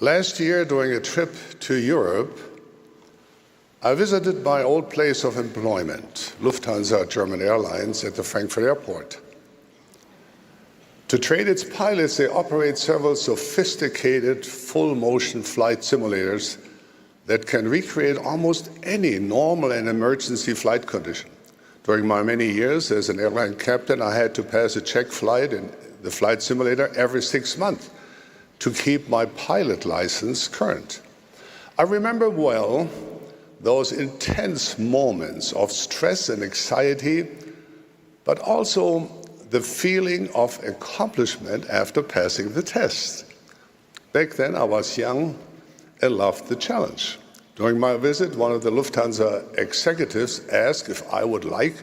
Last year, during a trip to Europe, I visited my old place of employment, Lufthansa German Airlines, at the Frankfurt airport. To train its pilots, they operate several sophisticated full-motion flight simulators that can recreate almost any normal and emergency flight condition. During my many years as an airline captain, I had to pass a check flight in the flight simulator every 6 months to keep my pilot license current. I remember well those intense moments of stress and anxiety, but also the feeling of accomplishment after passing the test. Back then, I was young and loved the challenge. During my visit, one of the Lufthansa executives asked if I would like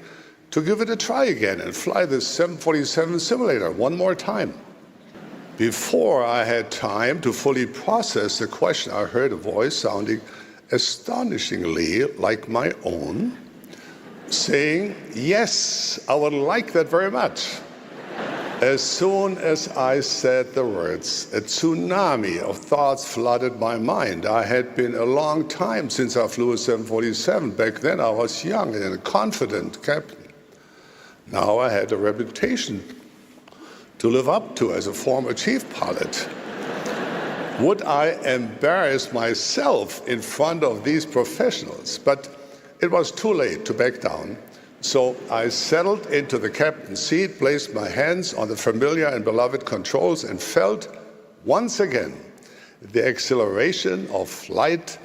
to give it a try again and fly the 747 simulator one more time. Before I had time to fully process the question, I heard a voice sounding astonishingly like my own, saying, "Yes, I would like that very much." As soon as I said the words, a tsunami of thoughts flooded my mind. I had been a long time since I flew a 747. Back then I was young and a confident captain. Now I had a reputation to live up to as a former chief pilot. Would I embarrass myself in front of these professionals? But it was too late to back down. So I settled into the captain's seat, placed my hands on the familiar and beloved controls, and felt once again the exhilaration of flight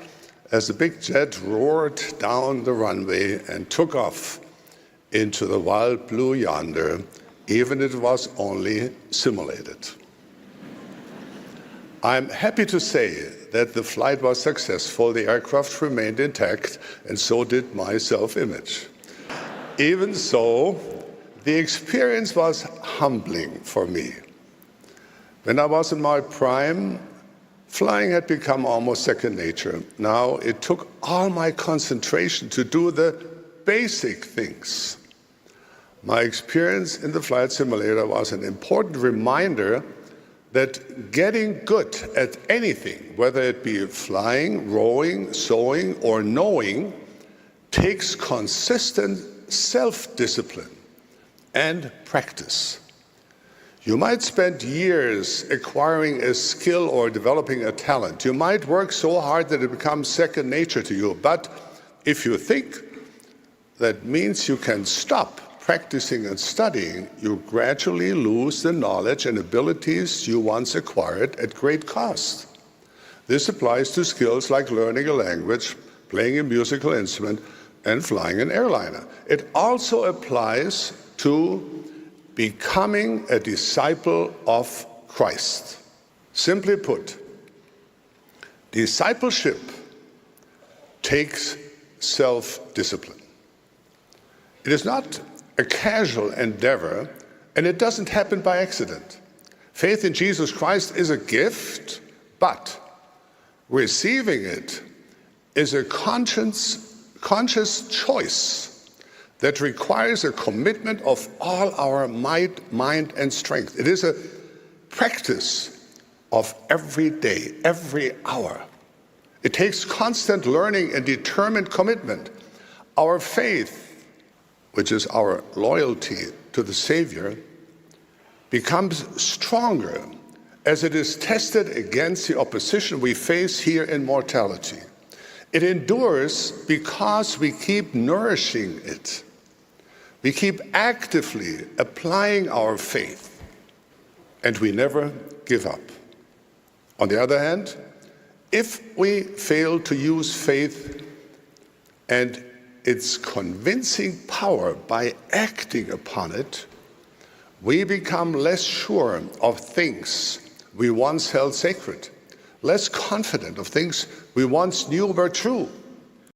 as the big jet roared down the runway and took off into the wild blue yonder, even if it was only simulated. I'm happy to say that the flight was successful, the aircraft remained intact, and so did my self-image. Even so, the experience was humbling for me. When I was in my prime, flying had become almost second nature. Now it took all my concentration to do the basic things. My experience in the flight simulator was an important reminder that getting good at anything, whether it be flying, rowing, sewing, or knowing, takes consistent self-discipline and practice. You might spend years acquiring a skill or developing a talent. You might work so hard that it becomes second nature to you. But if you think that means you can stop practicing and studying, you gradually lose the knowledge and abilities you once acquired at great cost. This applies to skills like learning a language, playing a musical instrument, and flying an airliner. It also applies to becoming a disciple of Christ. Simply put, discipleship takes self-discipline. It is not a casual endeavor, and it doesn't happen by accident. Faith in Jesus Christ is a gift, but receiving it is a conscious choice that requires a commitment of all our might, mind, and strength. It is a practice of every day, every hour. It takes constant learning and determined commitment. Our faith, which is our loyalty to the Savior, becomes stronger as it is tested against the opposition we face here in mortality. It endures because we keep nourishing it. We keep actively applying our faith, and we never give up. On the other hand, if we fail to use faith and its convincing power by acting upon it, we become less sure of things we once held sacred, less confident of things we once knew were true.